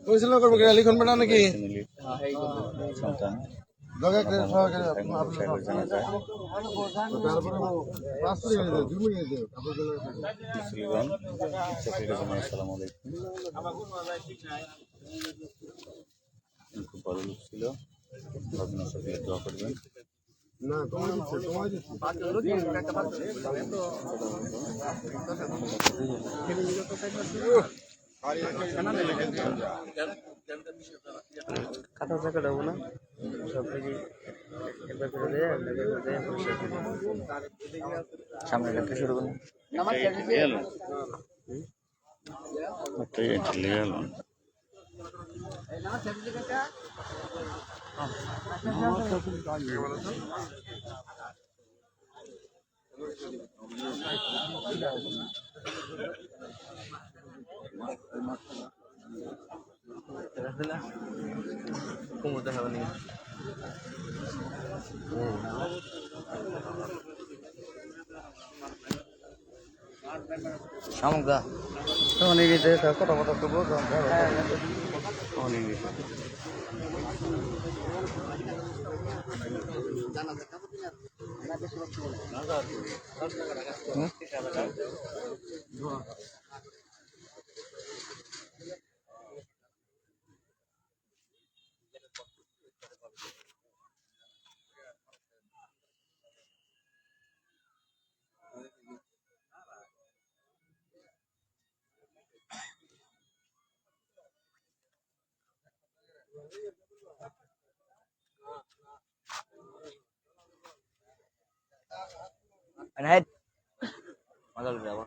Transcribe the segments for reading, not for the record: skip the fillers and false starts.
পরিচালনা করবো লিখন বেড়া নাকি সন্তান খুব ভালো লোক ছিল, ভাবনা সকলে দোয়া করবেন। না তোমার কাটা চাকা দেবো না সব থেকে একবার করে দেয় সামনে একটা শুরু করুন। কুমুর দেখা নেই সামুকা অনেক কথা কথা তো বলতাম অনেক Ahead. Magal berapa?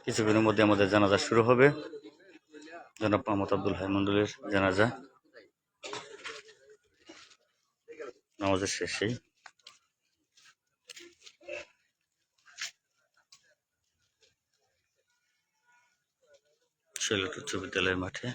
কিছুক্ষণের মধ্যে আমাদের জানাজা শুরু হবে। জনাব মোহাম্মদ আব্দুল হাই মন্ডলের জানাজা নামাজের শেষেই শৈলট উচ্চ বিদ্যালয়ের মাঠে।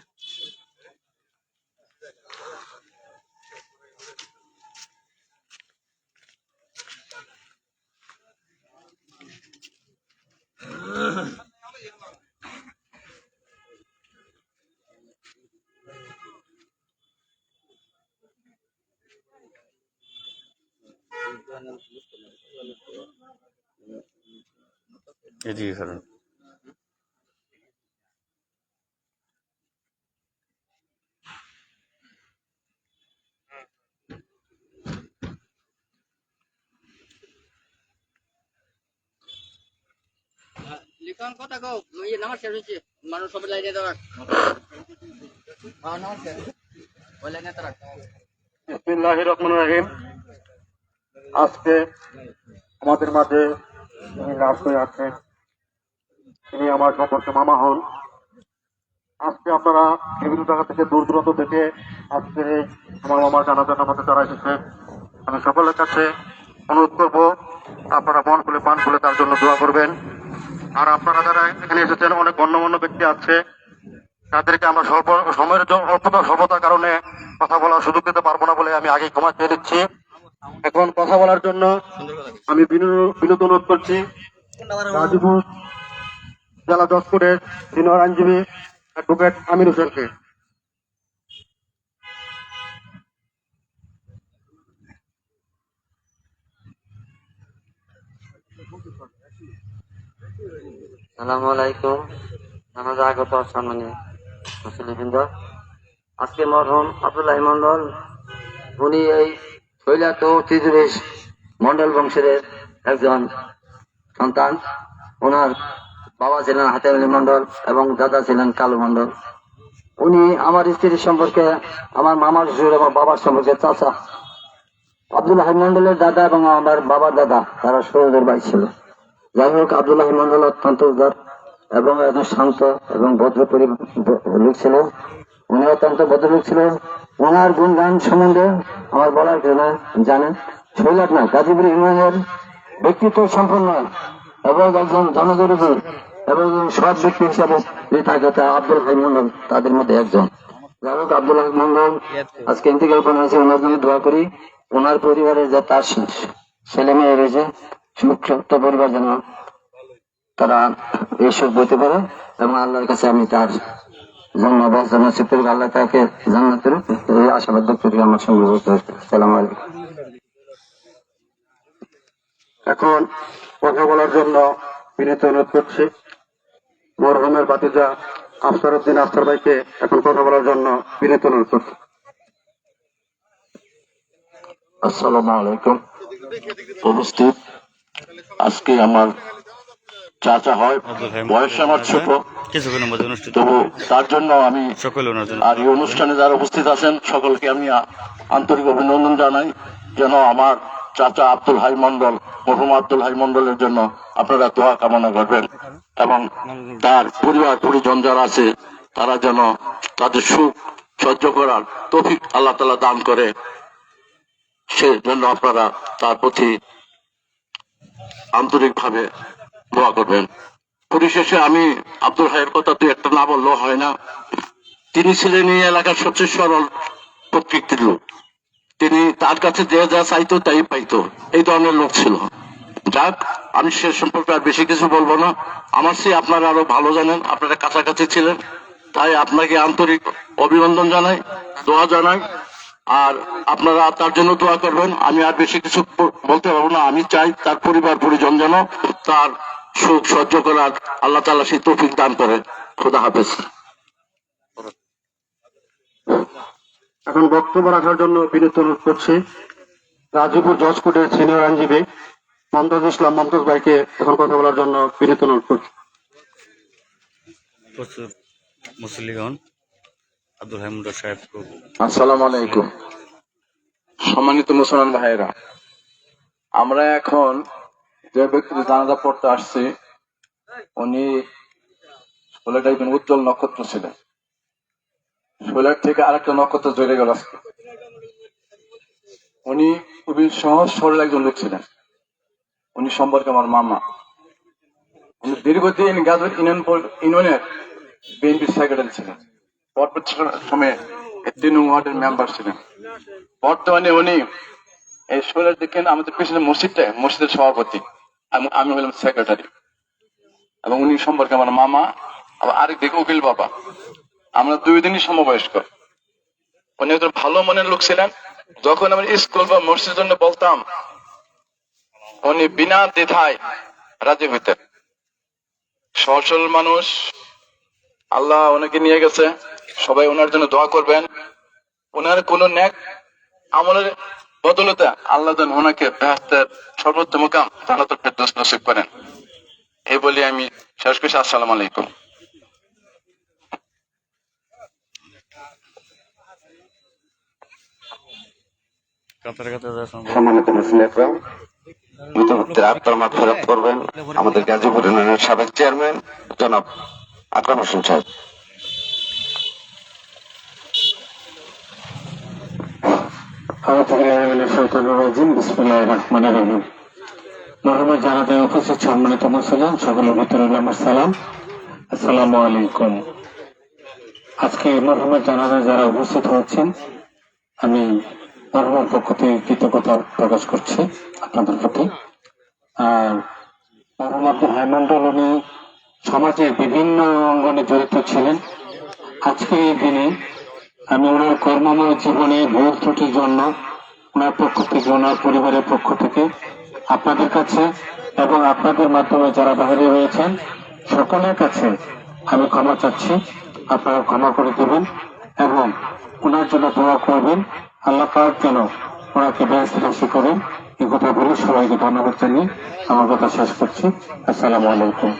এদিকে কারণ লিখন কথা কও নামাজ শেষ হয়েছে মানুষ সবাই লাইনে দেওয়ার নামাজ শেষ ওই লাইনে তো রাখ। বিসমিল্লাহির রহমানির রহিম। আজকে আমাদের মাঝে যিনি লাশ হয়ে আছেন তিনি আমার সম্পর্কে মামা হন। আজকে আপনারা বিভিন্ন জায়গা থেকে দূর দূরান্ত থেকে আজকে আমার মামার জানাজার নামাজে তারা এসেছেন। আমি সকলের কাছে অনুরোধ করব আপনারা মন খুলে প্রাণ খুলে তার জন্য দোয়া করবেন। আর আপনারা যারা এখানে এসেছেন অনেক গণ্যমান্য ব্যক্তি আছে, তাদেরকে আমরা সময়ের স্বল্পতার কারণে কথা বলার সুযোগ দিতে পারবো না বলে আমি আগে ক্ষমা চেয়ে নিচ্ছি। এখন কথা বলার জন্য আমি বিনীত অনুরোধ করছি গাজীপুর জেলা জজ কোর্টের সিনিয়র আইনজীবী অ্যাডভোকেট আমির হোসেনকে। আসসালামু আলাইকুম। জানাজা আগত সম্মানীয় মুসলিমবৃন্দ, আজকে মরহুম আব্দুল্লাহ মন্ডল, উনি এই শৈলাত ত্রিজুবেশ মন্ডল বংশের একজন সন্তান। ওনার বাবা ছিলেন হাতেম আলী মন্ডল এবং দাদা ছিলেন কালু মন্ডল। উনি আমার স্ত্রীর সম্পর্কে আমার মামার শ্বশুর এবং বাবার সম্পর্কে চাচা। আব্দুল্লাহ মন্ডলের দাদা এবং আমার বাবার দাদা তারা সহোদর ভাই ছিল। যাই হোক, আব্দুল্লাহ মন্ডল অত্যন্ত উদার এবং একজন শান্ত এবং ভদ্র লোক ছিল। উনি অত্যন্ত ভদ্রলোক ছিল। ওনার গুণগান সম্বন্ধে আমার বলার জন্য জানেন, শৈলাট না গাজীপুর ইউনিয়নের ব্যক্তিত্ব সম্পন্ন এবং একজন জনদরদি এবং সৎ ব্যক্তি হিসাবে যে থাকে তা আব্দুল হাই মন্ডল তাদের মধ্যে একজন। যাই হোক, আব্দুল হাই মন্ডল আজকে ইন্তেকাল করে আছে, ওনার জন্য দোয়া করি। ওনার পরিবারে যে তার ছেলে মেয়ে রয়েছে, সুখ পরিবার যেন তারা এই সুখ বইতে পারে এবং আল্লাহর কাছে আমি তার জন্য আল্লাহ তাকে জান্নাতের এই আশাবাদ ব্যক্ত করে আমার সঙ্গে বলতে হচ্ছে। আসসালামু আলাইকুম। এখন কথা বলার জন্য বিনীত অনুরোধ করছি মরহুমের ভাতিজা আফসার উদ্দিন আফসার ভাইকে এখন কথা বলার জন্য বিনীত অনুরোধ করছি। আসসালামু আলাইকুম। উপস্থিত আজকে আমার চাচা হয়, বয়স আমার ছোট, কিছুক্ষণের মধ্যে অনুষ্ঠিত তবু তার জন্য আমি সকলে ওনার জন্য আর এই অনুষ্ঠানে যারা উপস্থিত আছেন সকলকে আমি আন্তরিক অভিনন্দন জানাই। যেন আমার চাচা আব্দুল হাই মন্ডল, মরহুম আব্দুল হাই মন্ডলের জন্য আপনারা দোয়া কামনা করবেন এবং তার পরিবার পরিজন যারা আছে তারা যেন তাদের সুখ সহ্য করার তৌফিক আল্লাহ তাআলা দান করে, সে জন্য আপনারা তার প্রতি আন্তরিকভাবে দোয়া করবেন। পরিশেষে আমি আব্দুল হাইয়ের কথা তুই একটা না বললেও হয় না। তিনি ছিলেন এই এলাকার সবচেয়ে সরল প্রকৃতির লোক। তিনি তার কাছে যে যা চাইতো তাই পাইতো, এই ধরনের লোক ছিল। যাক, আমি সে সম্পর্কে আর বেশি কিছু বলবো না। আমার চেয়ে আপনারা আরো ভালো জানেন, আপনারা কাছাকাছি ছিলেন, তাই আপনাকে আন্তরিক অভিনন্দন জানাই, দোয়া জানাই। আর আপনারা তার জন্য দোয়া করবেন। আমি আর বেশি কিছু বলতে পারবো না। আমি চাই তার পরিবার পরিজন যেন তার সুখ সহ্য করার আল্লাহ তাআলা সেই তৌফিক দান করে। খোদা হাফেজ। এখন বক্তব্য রাখার জন্য বিনীত অনুরোধ করছি গাজীপুর জজ কোর্টের সিনিয়র আইনজীবী মমতাজ ইসলাম মমতাজ ভাইকে এখন কথা বলার জন্য বিনীত অনুরোধ করছি। প্রচুর মুসলিগণ আব্দুল হাই মন্ডল সাহেব খুব আসসালামু আলাইকুম। সম্মানিত মুসলমান ভাইয়েরা, আমরা এখন যে ব্যক্তির জানাজা পড়তে আসছি উনি শোলাট একজন উজ্জ্বল নক্ষত্র ছিলেন। শোলাট থেকে আরেকটা নক্ষত্র জড়ে গেল আজকে। উনি খুবই সহজ সরল একজন লোক ছিলেন। উনি সম্পর্কে আমার মামা। উনি দীর্ঘদিন গাজীপুর ইউনিয়নের বিএনপির সেক্রেটারি ছিলেন, পরবর্তী সময়ে 3 নং ওয়ার্ডের মেম্বার ছিলেন। বর্তমানে উনি এই শোলার দেখেন আমাদের পিছনে মসজিদের সভাপতি, আমি হলাম সেক্রেটারি। এবং উনি সম্পর্কে আমার মামা, আবার আরেক দিকে উকিল বাবা। আমরা 2 দিনই সমবয়স্ক। উনি একজন ভালো মনের লোক ছিলেন। যখন আমি স্কুল বা মসজিদের জন্য বলতাম উনি বিনা দ্বিধায় রাজি হইতেন। সহজ মানুষ, আল্লাহ ওনাকে নিয়ে গেছে, সবাই ওনার জন্য দোয়া করবেন। ওনার কোন নেক আমলের বদলতে আল্লাহ যেন ওনাকে বেহেশতের সর্বোত্তম মুকাম জান্নাতুল ফেরদৌস নসিব করেন। এই বলি আমি শেষ করছি। আসসালামু আলাইকুম। কাতারে কাতারে যাওয়া সম্ভব। সম্মানিত মুসলিম মৃত ব্যক্তির আত্মার মাগফিরাত করবেন আমাদের গাজীপুর ইউনিয়নের সাবেক চেয়ারম্যান জনাব আকরাম হোসেন সাহেব। মরহুমের জানাজায় উপস্থিত সম্মানিত মুসলিম সকলের ভিতরে আমার সালাম। আসসালামু আলাইকুম। আজকে মরহুমের জানাজায় যারা উপস্থিত হচ্ছেন, আমি মরহুমের পক্ষ থেকে কৃতজ্ঞতা প্রকাশ করছি আপনাদের প্রতি। আর মরহুম আব্দুল হাই মন্ডল উনি সমাজের বিভিন্ন অঙ্গনে জড়িত ছিলেন। আজকে এই দিনে আমি ওনার কর্মময় জীবনে ভুল ত্রুটির জন্য ওনার পক্ষ থেকে, ওনার পরিবারের পক্ষ থেকে আপনাদের কাছে এবং আপনাদের মাধ্যমে যারা বাইরে রয়েছেন সকলের কাছে আমি ক্ষমা চাচ্ছি। আপনারা ক্ষমা করে দেবেন এবং ওনার জন্য দোয়া করবেন। আল্লাহ পাক যেন ওনাকে বেহেশত করেন। এই কথা বলে সবাইকে ধন্যবাদ জানিয়ে আমার কথা শেষ করছি। আসসালামু আলাইকুম।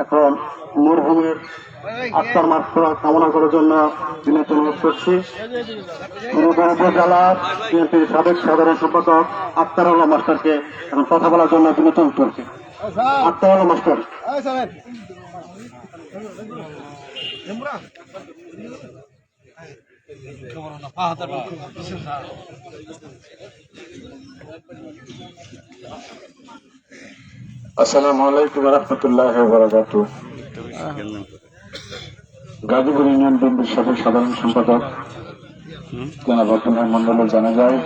এখন মরহুমের আত্মার মাত্রা কামনা করার জন্য বিনীত অনুরোধ করছি গুরুদর উপজেলা বিএনপির সাবেক সাধারণ সম্পাদক আক্তারুল্লাহ মাস্টারকে এখন কথা বলার জন্য বিনীত অনুরোধ করছি। আক্তারুল্লাহ মাস্টার। আসসালামু আলাইকুম রহমতুল্লাহ বারাকাতুহু। গাজীপুর ইউনিয়ন বিএনপির সাবেক সাধারণ সম্পাদক জনাব আব্দুল হাই মন্ডলের জানা যায়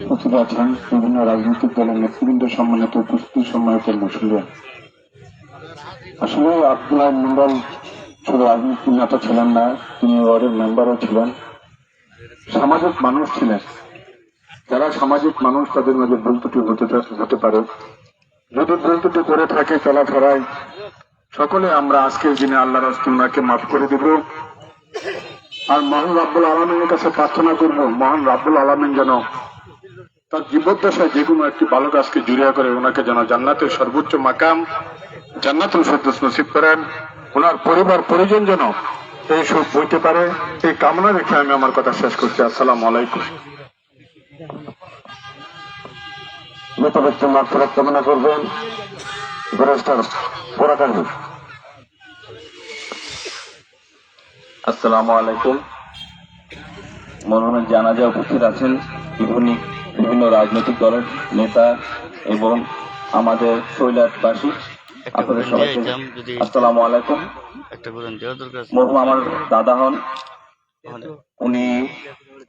উপস্থিত আছেন বিভিন্ন রাজনৈতিক দলের নেতৃবৃন্দ, সম্মানিত উপস্থিতি, সম্মানিত মুসলিম। আসলে আব্দুল হাই মন্ডল শুধু রাজনৈতিক নেতা ছিলেন না, তিনি ওয়ার্ডের মেম্বারও ছিলেন, সামাজিক মানুষ ছিলেন। যারা সামাজিক মানুষ তাদের মাঝে ভুল ত্রুটি হতে পারে, যদি ভুল ত্রুটি করে থাকে চলাফেরায়, সকলে আমরা আজকের দিনে আল্লাহর রাস্তে ওনাকে মাফ করে দেব। আর মহান রাব্বুল আলামিনের কাছে প্রার্থনা করব, মহান রাব্বুল আলামিন যেন তার জীবদ্দশায় যে কোনো একটি ভালো কাজকে জুড়িয়া করে ওনাকে যেন জান্নাতের সর্বোচ্চ মাকাম জান্নাতুল ফেরদৌস নসিব করেন। ওনার পরিবার পরিজন যেন এই সব বইতে পারে, এই কামনা রেখে আমি আমার কথা শেষ করছি। আসসালামু আলাইকুম। মৃত ব্যক্তির মাগফিরাত কামনা করবেন ব্যারিস্টার পোরাকান্দি। আসসালামু আলাইকুম। মরহুমের জানাজা উপস্থিত আছেন বিভিন্ন রাজনৈতিক দলের নেতা এবং আমাদের শৈলাটবাসী। আপনাদের সবাইকে আসসালামু আলাইকুম। মরহুম আমার দাদা হন। উনি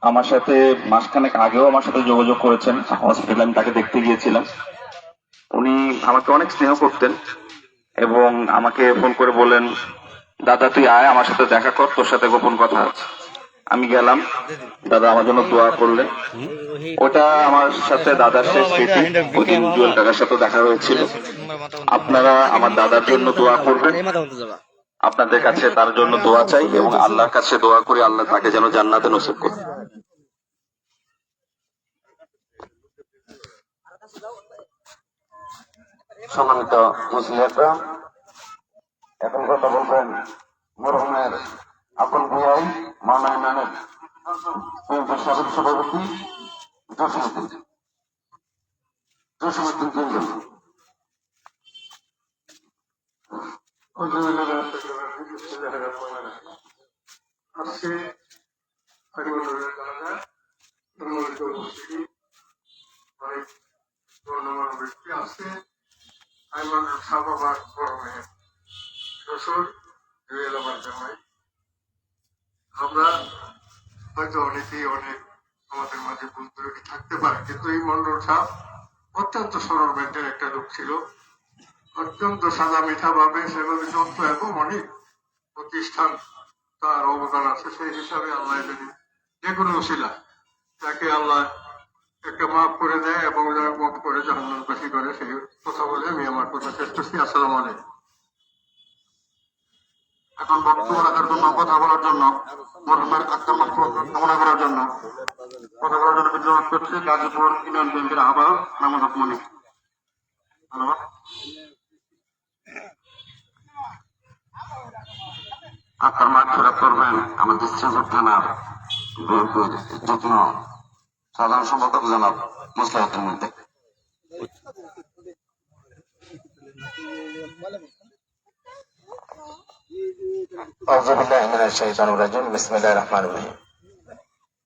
আমার সাথে মাসখানেক আগেও আমার সাথে যোগাযোগ করেছেন, হসপিটালে আমি তাকে দেখতে গিয়েছিলাম। উনি আমাকে অনেক স্নেহ করতেন এবং আমাকে ফোন করে বলেন, দাদা তুই আয়, আমার সাথে দেখা কর, তোর সাথে গোপন কথা আছে। আমি গেলাম, দাদা আমার জন্য দোয়া করলেন। ওটা আমার সাথে দাদার শেষ স্মৃতি। ওই দিন জুয়েল কাকার সাথে দেখা হয়েছিল। আপনারা আমার দাদার জন্য দোয়া করবেন, আপনাদের কাছে তার জন্য দোয়া চাই এবং আল্লাহর কাছে দোয়া করি আল্লাহ তাকে যেন জান্নাতে নসিব করে। সম্মানিত মুসলিমরা, এখন কথা বলবেন মরহুমের আপন ভাই মাওলানা ইমানের বিএনপির সাবেক সভাপতি জসিমউদ্দিন জিঞ্জল। আজকে অনেক গণ্যমান্য ব্যক্তি আছে। আইমানুল সাহেব আমার বড় মেয়ের শ্বশুর, জুয়েল আমার জামাই। আমরা হয়তো অনেকেই অনেক আমাদের মাঝে ভুল ত্রুটি থাকতে পারে, কিন্তু এই মন্ডল সাহেব অত্যন্ত সরল মেন্টের একটা লোক ছিল। অত্যন্ত সাদা মিঠা ভাবে সেভাবে চলত এবং অনেক প্রতিষ্ঠান তার অবদান আছে। সেই হিসাবে আল্লাহ যদি যে কোনো উসিলা তাকে আল্লাহ একটা মাফ করে দেয় এবং মাফ করে জাহান্নামবাসী করে, সেই কথা বলে আমি আমার কথা শেষ করছি। আসসালামু আলাইকুম। এখন বক্তব্য রাখার জন্য, কথা বলার জন্য, মরহুমের আত্মার মাগফিরাত কামনা করার জন্য কথা বলার জন্য বিদ্যমান করছি গাজীপুর ইউনিয়ন বিএনপির আহ্বায়ক নামাজ মনির। ধন্যবাদ। আত্মার মাগফিরাত করবেন আমাদের শ্রীপুর থানার বিএনপির যত্ন সাধারণ সম্পাদক জনাব মুসলিউদ্দিন মন্ডল।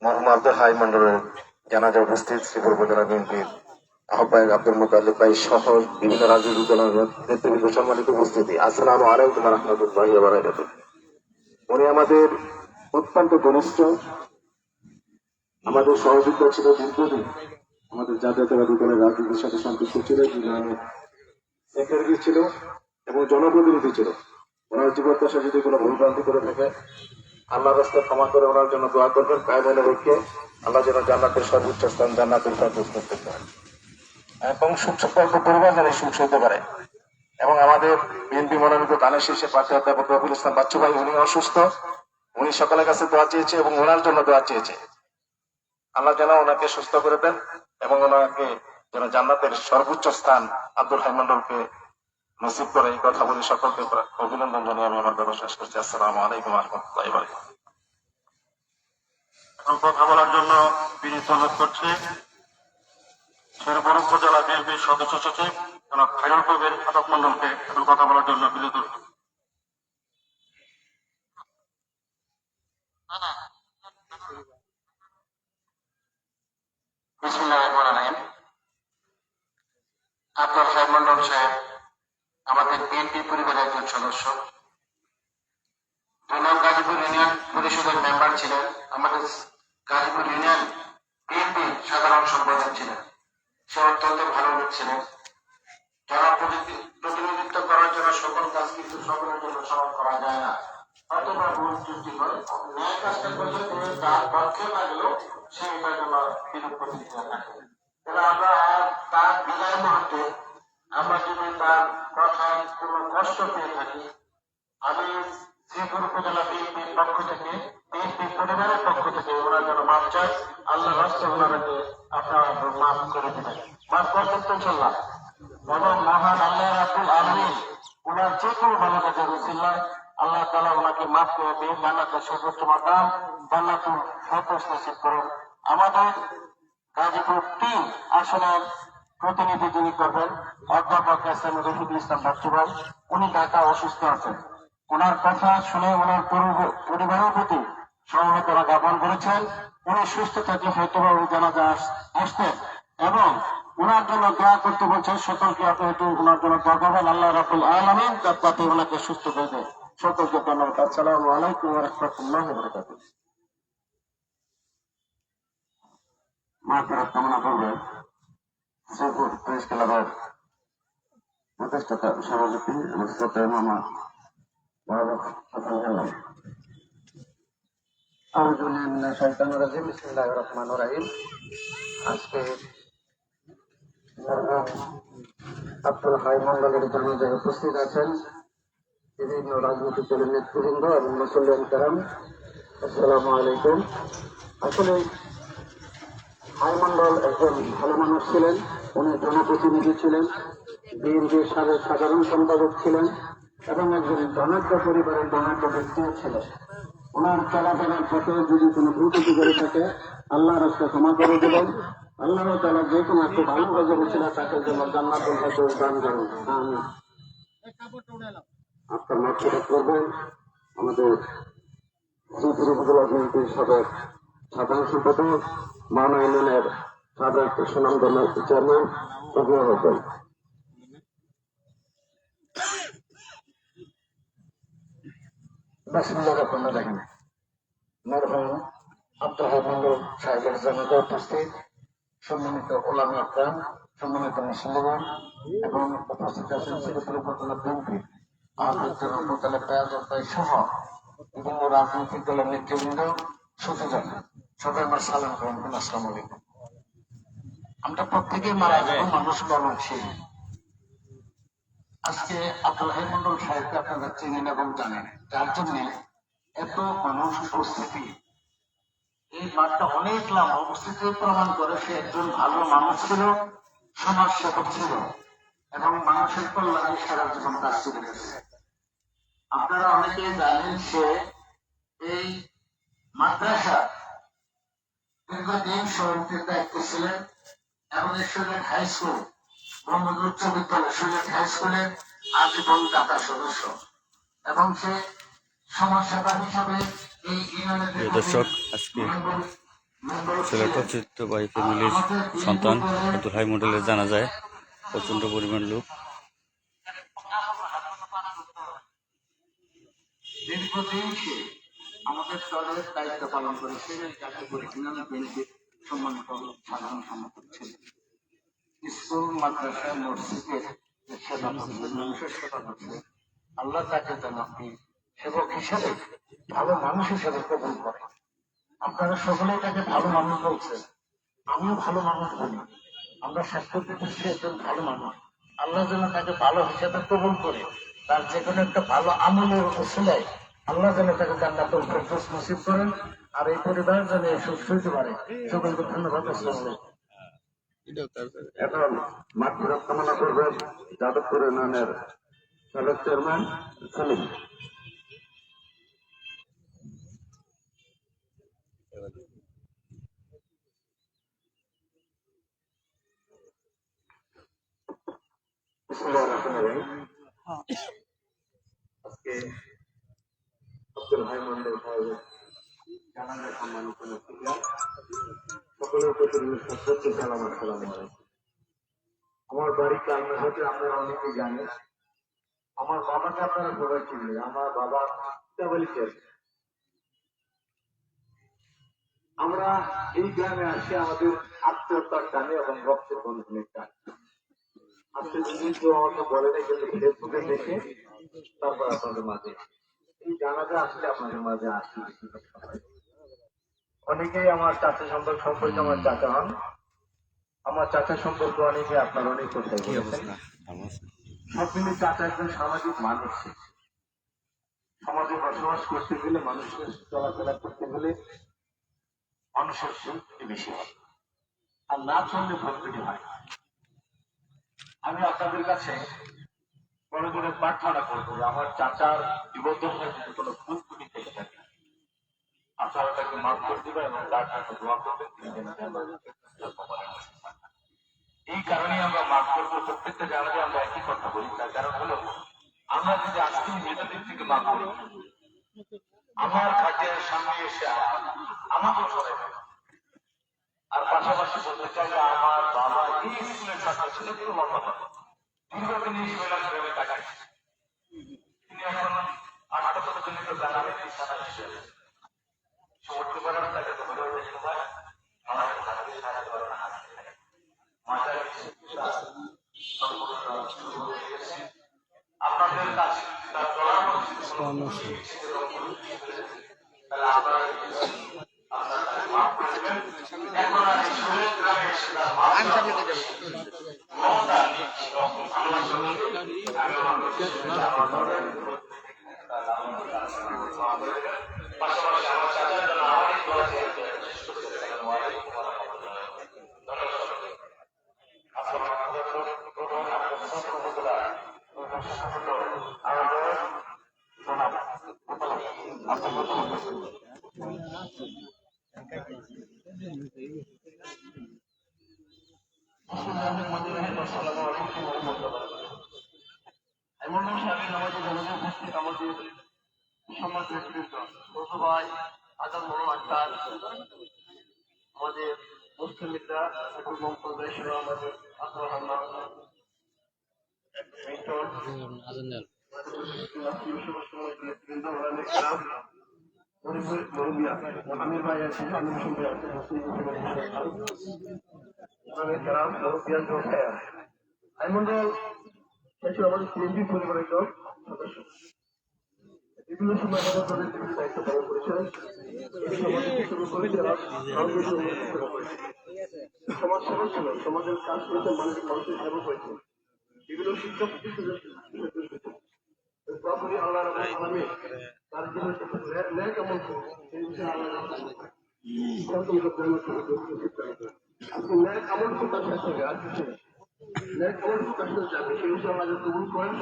মরহুম আব্দুল হাই মন্ডলের জানাজা উপস্থিত শ্রীপুর উপজেলা বিএনপির আহ্বায়ক আব্দুল মুতাল্লিব ভাই সহ বিভিন্ন রাজনৈতিক দলের নেতৃবৃন্দ, সম্মানিত উপস্থিতি, আসসালামু আলাইকুম ওয়া রাহমাতুল্লাহি ওয়া বারাকাতুহু। উনি আমাদের অত্যন্ত ঘনিষ্ঠ, আমাদের সহযোগিতা ছিল দীর্ঘদিন, আমাদের জাতীয়তাবাদী দলের রাজনীতির সাথে সম্পৃক্ত ছিল, সেক্রেটারি ছিল এবং জনপ্রতিনিধি ছিল। ওনার জীবদ্দশা যদি কোনো ভুলভ্রান্তি করে থাকে আল্লাহর রাস্তায় ক্ষমা করে ওনার জন্য দোয়া করবেন। কায়মনে রেখে আল্লাহ যেন জান্নাতের সর্বোচ্চ স্থান জান্নাতুল ফেরদৌস করতে পারেন এবং সুখ পরিবার যেন সুখ হতে পারে। এবং আমাদের বিএনপি মনোনীত দানের শীর্ষে প্রার্থী অধ্যাপক রবিউল ইসলাম বাচ্চু ভাই, উনি অসুস্থ, উনি সকলের কাছে দোয়া চেয়েছে এবং ওনার জন্য দোয়া চেয়েছে। আল্লাহ যেন ওনাকে সুস্থ করে দেন এবং ওনাকে যেন জান্নাতের সর্বোচ্চ স্থান আব্দুল হাই মন্ডলকে নসিব করে, এই কথা বলে সকলকে অভিনন্দন জানিয়ে আমি আমার কথা শেষ করছি। আসসালামু আলাইকুম ওয়া রাহমাতুল্লাহি ওয়া বারাকাতুহু। এখন কথা বলার জন্য বিনীত অনুরোধ করছি শেরপুর উপজেলা বিএনপির সদস্য সচিব জনাব খায়রুল কবির আটক মন্ডলকে এখন কথা বলার জন্য বিনীত অনুরোধ। বিসমিল্লাহির রহমানির রহিম। আব্দুল হাই মন্ডল সাহেব আমাদের বিএনপি পরিবারের একজন সদস্য, 2 নং গাজীপুর ইউনিয়ন পরিষদের মেম্বার ছিলেন, আমাদের গাজীপুর ইউনিয়ন বিএনপি সাধারণ সম্পাদক ছিলেন। সে অত্যন্ত ভালো লোক ছিলেন। জনপ্রতিনিধিত্ব করার জন্য সকল কাজ কিন্তু সকলের জন্য সমান করা যায় না, অথবা ভুল ত্রুটি করে ন্যায় কাজটা করলে তিনি তার পক্ষে লাগলেও সে এটার জন্য বিরূপ প্রতিক্রিয়া থাকে। তাহলে আমরা তার বিদায় মুহূর্তে আমরা যদি তার কথায় কোনো কষ্ট পেয়ে থাকি, আমি শ্রীপুর উপজেলা বিএনপির পক্ষ থেকে, বিএনপি পরিবারের পক্ষ থেকে ওরা যেন মাপ চায়। আল্লাহ রাস্তা ওনারাকে আপনারা মাফ করে দেবেন, মাফ করতেন তো চললাম। এবং মহান আল্লাহ রাব্বুল আলামিন ওনার যে কোনো ভালো কাজের উসিলায় আল্লাহ তাআলা ওনাকে মাফ করে দিয়ে জান্নাতের সর্বোচ্চ মাকাম জান্নাতুল ফেরদৌস নসিব করুন। আমাদের গাজীপুর 3 আসনের প্রতিনিধি যিনি করবেন অধ্যাপক এসএম রফিকুল ইসলাম বাচ্চু ভাই, উনি ঢাকা অসুস্থ আছেন। ওনার কথা শুনে ওনার পরিবারের প্রতি সমবেদনা জ্ঞাপন করেছেন। উনি সুস্থ থাকলে হয়তো ওই জানাজা আসতেন এবং ওনার জন্য দোয়া করতে বলছেন। সকলকে হয়তো ওনার জন্য দোয়া করবেন, আল্লাহ রাব্বুল আলামিন যাতে ওনাকে সুস্থ করে দেয়। সকলকে ধন্যবাদ। আসসালামু আলাইকুম ওয়া রাহমাতুল্লাহি ওয়া বারাকাতুহু। মাগফিরাত কামনা করবেন শ্রীপুর প্রেস ক্লাবের প্রতিষ্ঠাতা সভাপতি আমার শ্রদ্ধেয় মামা আজকে আব্দুল হাই মন্ডলের জানাজায় উপস্থিত আছেন বিভিন্ন রাজনৈতিক দলের নেতৃবৃন্দ এবং মুসলিম কেরাম। আসসালামু আলাইকুম। আসলে হাই মন্ডল একজন ভালো মানুষ ছিলেন, উনি জনপ্রতিনিধি ছিলেন, বিএনপির সাধারণ সম্পাদক ছিলেন এবং একজন ধনাঢ্য পরিবারের ধনাঢ্য ব্যক্তিও ছিলেন। ওনার চলাফেরার পথে যদি কোনো ত্রুটি করে থাকে আল্লাহ রাস্তায় ক্ষমা করে দেবেন। আল্লাহ তাআলা যে কোনো একটু ভালো কাজে ছিল তাকে জন্য জান্নাতুল ফেরদৌস দান করুন। আমিন। আপনার মাগফিরাত করবেন আমাদের শ্রীপুর উপজেলা বিএনপির সাধারণ সম্পাদক মাওনা ইউনিয়নের সাবেক সুনামধন্য চেয়ারম্যান রবিউল হোসেন। বিসমিল্লাহির রহমানির রহিম। মরহুম আব্দুল হাই মন্ডল সাহেবের জানাজায় উপস্থিত সম্মানিত ওলামা আকরাম, সম্মানিত মুসলমান এবং উপস্থিত আছেন শ্রীপুর উপজেলা বিএনপি সহ বিভিন্ন রাজনৈতিক দলের নেতৃবৃন্দ, সুতরাং সবাই আমার সালাম গ্রহণ। আসসালামু আলাইকুম। আমরা প্রত্যেকে মারা যাবো, মানুষ মরণশীল। আজকে আব্দুল হাই মন্ডল সাহেবকে আপনারা চেনেন এবং জানেন, যার জন্য এত মানুষ উপস্থিতি। এই মাঠটা অনেক লম্বা, উপস্থিতি প্রমাণ করে সে একজন ভালো মানুষ ছিল, সমাজ সেবক ছিল এবং মানুষের কল্যাণে সারা জীবন কাজ করে গেছে। আপনারা অনেকে জানেন সে এই মাদ্রাসা দীর্ঘদিন সভাপতির দায়িত্ব ছিলেন এবং সিলেট হাই স্কুল ব্রহ্মপুর উচ্চ বিদ্যালয় সিলেট হাই স্কুলের আজীবন দাতা সদস্য এবং সে সমাজ সেবা হিসাবে এই ইউনিয়নের দর্শক, আজকে সিলেট ঐতিহ্যবাহী ফ্যামিলির সন্তান আব্দুল হাই মন্ডলের জানাজায় প্রচন্ড পরিমাণ লোক। দীর্ঘদিন সে আমাদের দলের দায়িত্ব পালন করেছে, সম্মানিত সাধারণ সম্পাদক ছিলেন। স্কুল মাদ্রাসা মসজিদের সেবা করছে, মানুষের সেবা করছে। আল্লাহ তাকে যেন সেবক হিসেবে ভালো মানুষ হিসেবে কবুল করে। আপনারা সকলেই তাকে ভালো মানুষ বলছেন, আমিও ভালো মানুষ বলি। আমরা স্বাস্থ্য সে একজন ভালো মানুষ, আল্লাহ যেন তাকে ভালো হিসেবে কবুল করে, তার যে কোনো একটা ভালো আমলের উসিলায় আল্লাহ যেন তাকে জান্নাতুল ফেরদৌস নসিব করেন, আর এই পরিবার যেন সুস্থ হতে পারে। সকলকে ধন্যবাদ। আসসালামু আলাইকুম। এখন মাগফিরাত কামনা করবেন যাদবপুর ইউনিয়নের সাবেক চেয়ারম্যান সেলিম। বিসমিল্লাহির রহমানির রহিম। আজকে আব্দুল হাই মন্ডল সাহেবের জানাজা সম্মানিত উপস্থিতি, সকলের প্রতি সশ্রদ্ধ সালাম। আসসালামু আলাইকুম। আমার বাড়ি কালনাঘাটে, আপনারা অনেকেই জানেন। আমার বাবাকে আপনারা সবাই চিনলেন। আমার বাবা চাবালিকের। আমরা এই গ্রামে আসি আমাদের আত্মীয়তার টানে এবং রক্তের বন্ধনের টানে। আজকে যদি কেউ আমাকে বলে না, কিন্তু ফেসবুকে দেখে তারপর আপনাদের মাঝে এই জানাজা আসলে আপনাদের মাঝে আসি। অনেকেই আমার চাচা সম্পর্কে আমার চাচা হন। আমার চাচা সম্পর্কে অনেকে আপনার অনেক কথাই বলেছেন। সব মিলে চাচা একজন সামাজিক মানুষ। সমাজে বসবাস করতে গেলে, মানুষের চলাফেরা করতে গেলে মানুষের শক্তি বেশি হয়, আর না চললে ভক্তি হয়। আমি আপনাদের কাছে বড় করে প্রার্থনা করবো যে আমার চাচার জীবদ্দশায় যদি কোনো ভুল ত্রুটি থেকে থাকে, আপনারা তাকে মাফ করে দেবেন এবং তার জন্য দোয়া করবেন, তিনি যেন এই কারণে আমরা মাফ করবো। প্রত্যেকটা জায়গায় আমরা একই কথা বলি, তার কারণ হলো আমরা যদি আজকে মেধাদের থেকে মাফ করি, আমার খাটিয়ার সামনে এসে আমাকে সবাই। আর পাশাপাশি বলতে চাই যে আমার বাবা এই স্কুলের ছাত্র ছিল, পুরো লম্বা দীর্ঘদিন এই শৈলাস গ্রামে কাটাচ্ছে। তিনি এখন আত্মজনিত জানাবে সমর্থ করার তাকে ধরে সময় আমাদের সাহায্য করার আপনাদের কাছে আমাদের মুসলিমরা আমাদের আমির ভাই আছে, মন্ডল আমাদের সিএনজি পরিবারের সদস্য। বিভিন্ন সময় আমাদের তাদের বিভিন্ন দায়িত্ব পালন করেছেন। সমাজ সেবা ছিল, সমাজের কাজ করেছেন, মানুষের সেবা করেছেন, বিভিন্ন শিক্ষা প্রতিষ্ঠানের আল্লাহ তার জীবন কেমন আমল তার শেষ হবে, আর কিছু আমল তার সাথে যাবে। সেই বিষয়ে আল্লাহ কবুল করেন,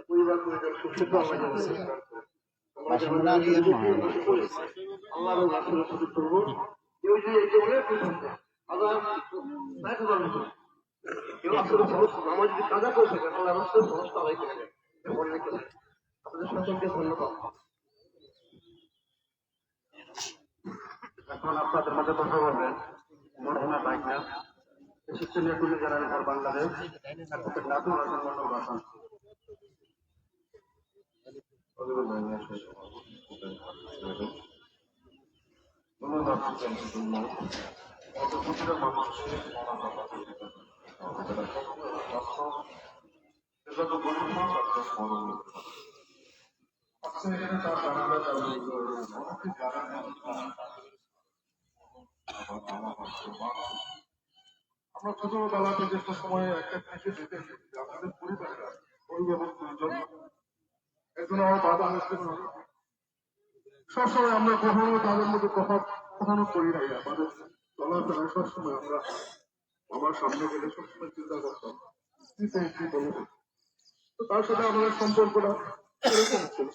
পরিবার পরিবার সুস্থ আল্লাহ সুযোগ করবো। কেউ যদি এই অনেক কেউ আসলে আমার যদি কাজা করে থাকেন আল্লাহ রাস্তায় সমস্ত আদায় করে নেয়। আপনাদের সকলকে ধন্যবাদ। এখন আপনাদের মধ্যে কথা বলবেন মরহুমা বাইকনা এসেছেন এটুকু জানান ফর বাংলাদেশ নাতুর হাসান মন্ডল ভাষণ। আমরা ছোটবেলা থেকে একটা সময় একটা কৃষি দেখেছি যে আমাদের পরিবারটা অভিভাবক দুজন একজন আমার বাবা হচ্ছেন সবসময় আমরা কখনো তাদের মধ্যে কখনো করি নাই আমাদের চলাফেরায় সবসময় আমরা আমার সামনে গেলে সবসময় চিন্তা করতাম কি পেয়ে কি বলবো। তো তার সাথে আমাদের সম্পর্কটা এরকম ছিল।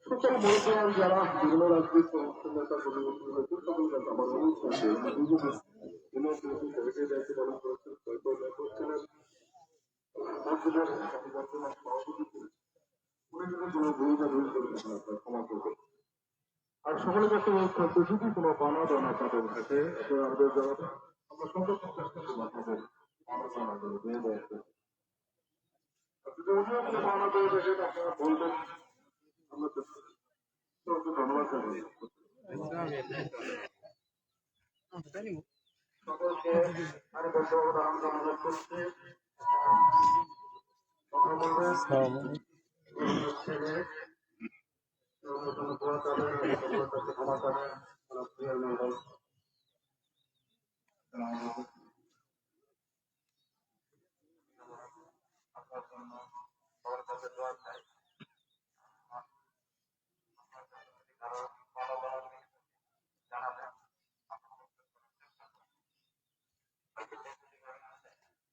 সকল মহিলারা যারা বিভিন্ন রাজনৈতিক সংগঠনের নেতা প্রতিনিধি হয়েছে সকল কাছে আমার অনুরোধ আছে দায়িত্ব পালন করেছেন ছিলেন মসজিদের বর্তমান সভাপতি ছিলেন উনি যদি কোনো ভূমিকা ভুল করেছেন আপনার ক্ষমা করবেন। আর সকলের কাছে অনুরোধ করতে যদি কোনো বানা দানা তাদের থাকে আপনারা আমাদের জানাতে আমরা সর্বপ্রথম চেষ্টা করবো আপনাদের বানা দানা করে দিয়ে দেওয়া। আর যদি অন্য কোনো বানা করে দেখেন আপনারা বলবেন আমরা চেষ্টা করবো। ধন্যবাদ জানাই সকলকে। আমি ধন্যবাদ জানানো করছি কথা বলবেন ছেলে ক্ষমা চাবেন আপনার জন্য সবার কাছে দোয়া চাই। জানাবেন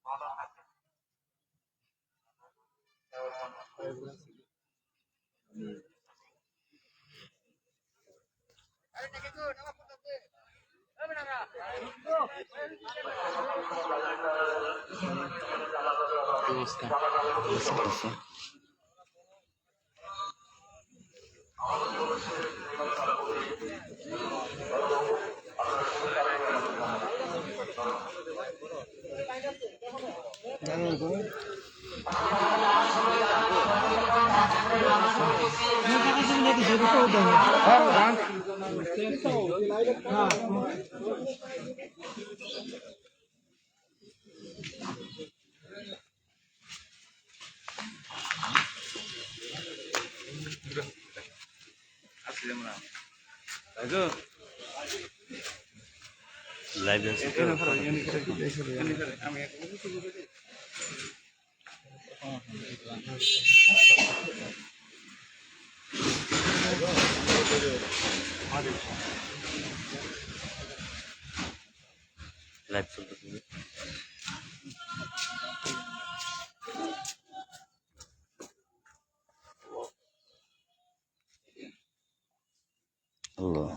ভালো থাকে লাইভ আছে লাইভ চলতেছে। আল্লাহ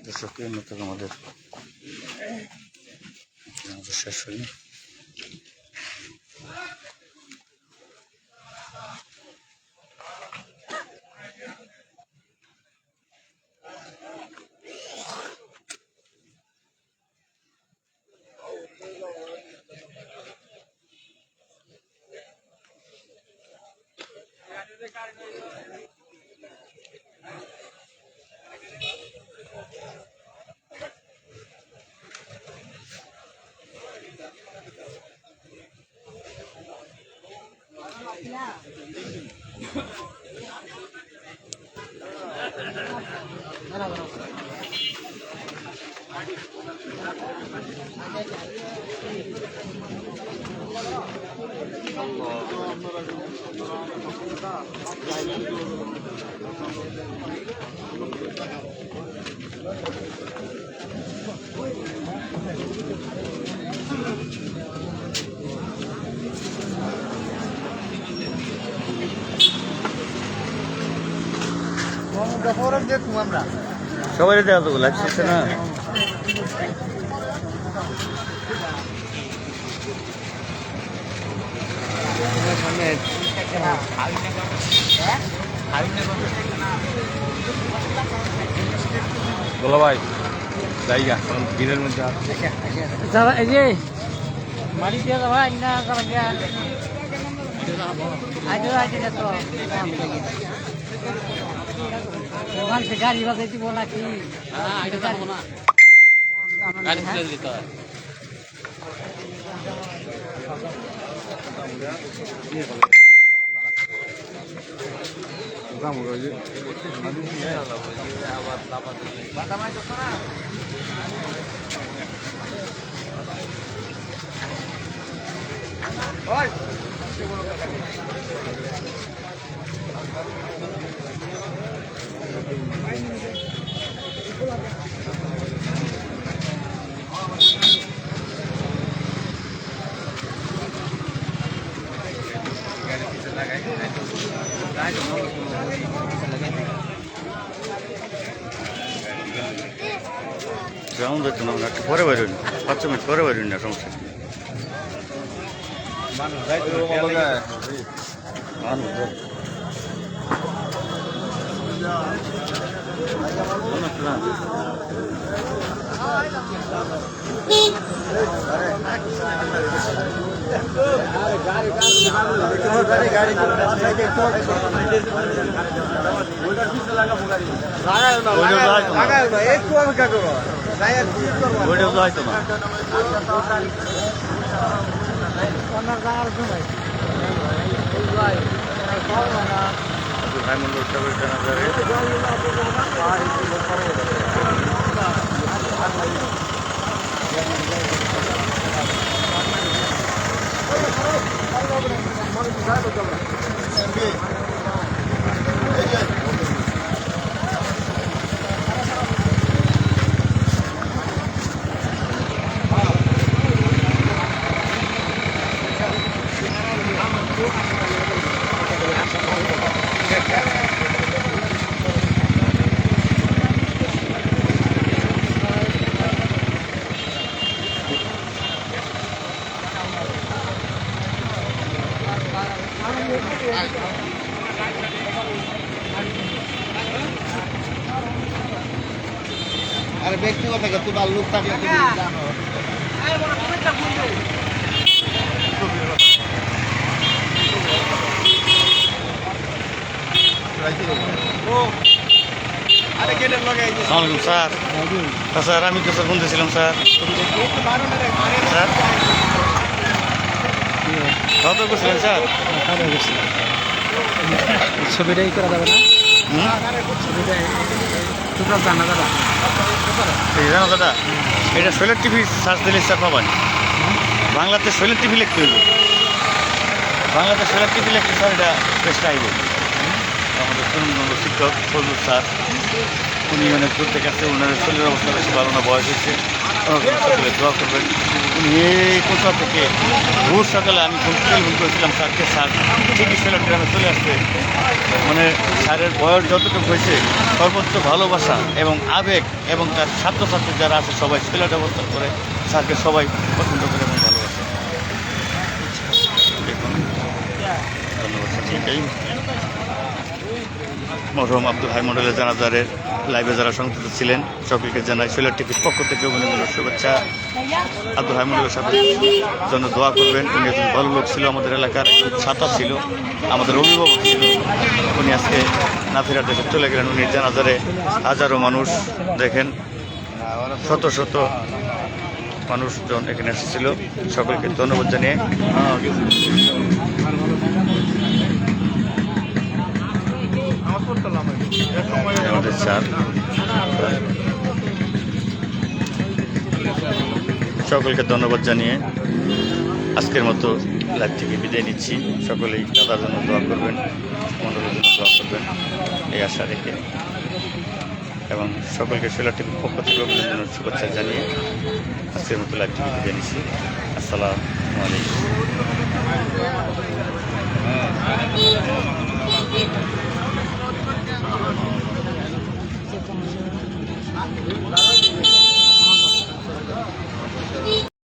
দর্শক এই মতো আমাদের শেষ হয়নি। সবাই দেখা তো লাইভ করছে না। বলো ভাই জায়গা ভিড়ের মধ্যে এই যে মারি দিয়ে যাবা না করা গিয়া আইডি না তো ওখান থেকে গাড়ি বাজে দিব নাকি আইডি পাবো না গাড়ি ফেলে দিতে হয় যেমন যেত না একটু পরে বেরোন 5 মিনিট পরে বেরোন না সমস্যা হয়তো না ভাই মন্ডল সাহেবের জানাজারে আরে ব্যক্তিগত তুই বা লোক থাকলে তুমি জানো আসসালামাইকুম স্যার স্যার আমি তো স্যার বলতেছিলাম স্যার স্যার কত করছিলেন স্যার ছবিটাই করা যাবে না ছবিটা জানা যাবে জানো দাদা এটা শৈলের টিভি সার্চ দিলে স্যার পাবেন বাংলাতে শৈলের টিভি লিখতে হইব বাংলাতে শৈলের টিভি লিখতে স্যার এটা পেশটা আইব আমাদের তরুণ শিক্ষক ফজলুল স্যার উনি অনেক দূর থেকে আসছে ওনার শরীরের অবস্থা বেশি ভালো না বয়স হয়েছে সকলে দোয়া করবেন উনি এই কোথা থেকে ভোর সকালে আমি ফোন করেছিলাম স্যারকে স্যার ঠিকই শৈলের গ্রামে চলে আসছে মানে স্যারের বয়স যতটুকু হয়েছে সর্বোচ্চ ভালোবাসা এবং আবেগ এবং তার ছাত্রছাত্রী যারা আছে সবাই শৈলের ব্যবস্থা করে স্যারকে সবাই পছন্দ করে এবং ভালোবাসে দেখুন ধন্যবাদ স্যার ঠিকই মরহুম আব্দুল হাই মন্ডলের জানাজারের লাইভে যারা সংযুক্ত ছিলেন সকলকে জানাই শৈলার টিভির পক্ষ থেকে অভিনন্দন শুভেচ্ছা আব্দুল হাই মন্ডলের সাথে জন্য দোয়া করবেন উনি একজন ভালো লোক ছিল আমাদের এলাকার ছাতা ছিল আমাদের অভিভাবক ছিল উনি আজকে নাথিরার দেশে চলে গেলেন উনি জানাজারে হাজারো মানুষ দেখেন শত শত মানুষজন এখানে এসেছিল সকলকে ধন্যবাদ জানিয়ে আমাদের স্যার সকলকে ধন্যবাদ জানিয়ে আজকের মতো লাইভ থেকে বিদায় নিচ্ছি। সকলেই দাদার জন্য দোয়া করবেন, মন্ডলের জন্য দোয়া করবেন এই আশা রেখে, এবং সকলকে সোলার টিভির পক্ষ থেকে অভিনন্দন শুভেচ্ছা জানিয়ে আজকের মতো লাইভ থেকে বিদায় নিচ্ছি। আসসালামু আলাইকুম।